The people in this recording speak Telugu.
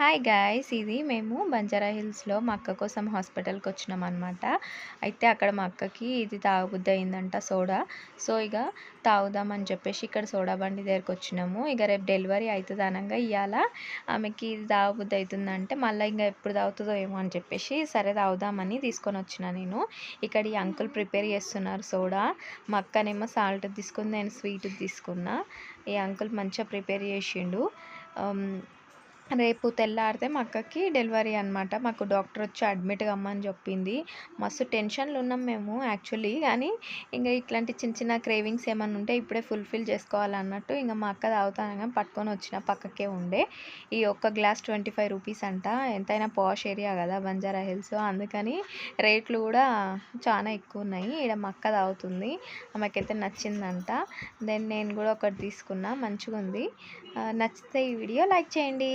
Hi guys! ఇది మేము బంజారా హిల్స్‌లో మా అక్క కోసం హాస్పిటల్‌కి వచ్చినామనమాట. అయితే అక్కడ మా అక్కకి ఇది తాగబుద్ధి అయిందంట సోడా. సో, ఇగ తాగుదామని చెప్పేసి ఇక్కడ సోడా బండి దగ్గరకొచ్చినాము. ఇగ రేపు డెలివరీ అయితది అనంగా ఇయ్యాల ఆమెకి ఇది తాగబుద్ధి అయితుందంటే, మళ్ళా ఇంగ ఎప్పుడు తాగుతదో ఏమో అని చెప్పేసి, సరే తాగుదామని తీసుకొనొచ్చిన నేను. ఇక్కడ ఈ అంకుల్ ప్రిపేర్ చేస్తున్నారు సోడా. మా అక్కనేమో సాల్ట్‌ది తీసుకుంది. నేను స్వీట్‌ది తీసుకున్నా. ఈ అంకుల్ మంచిగా ప్రిపేర్ చేసిండు. ఆహ్ రేపు తెల్లారితే మా అక్కకి డెలివరీ అనమాట. మాకు డాక్టరొచ్చి అడ్మిట్ కమ్మని చెప్పింది. మస్తు టెన్షన్‌లో ఉన్నాం మేము యాక్చువల్లీ. కానీ ఇంగ ఇట్లాంటి చిన్న చిన్న క్రేవింగ్స్ ఏమన్నా ఉంటే ఇప్పుడే ఫుల్‌ఫిల్ చేసుకోవాలన్నట్టు ఇంగ మా అక్క తాగుతానగా పట్టుకొనొచ్చిన పక్కకే ఉండే. ఈ ఒక్క గ్లాస్ రూ. 25 అంట. ఎంతైనా పాష్ ఏరియా కదా బంజారా హిల్స్. అందుకని రేట్లు కూడా చానా ఎక్కువున్నాయి. ఈడ మా అక్క తాగుతుంది. ఆమెకైతే నచ్చిందంట. దెన్ నేను కూడా ఒకటి తీసుకున్నా. మంచిగుంది. నచ్చితే ఈ వీడియో లైక్ చేయండి.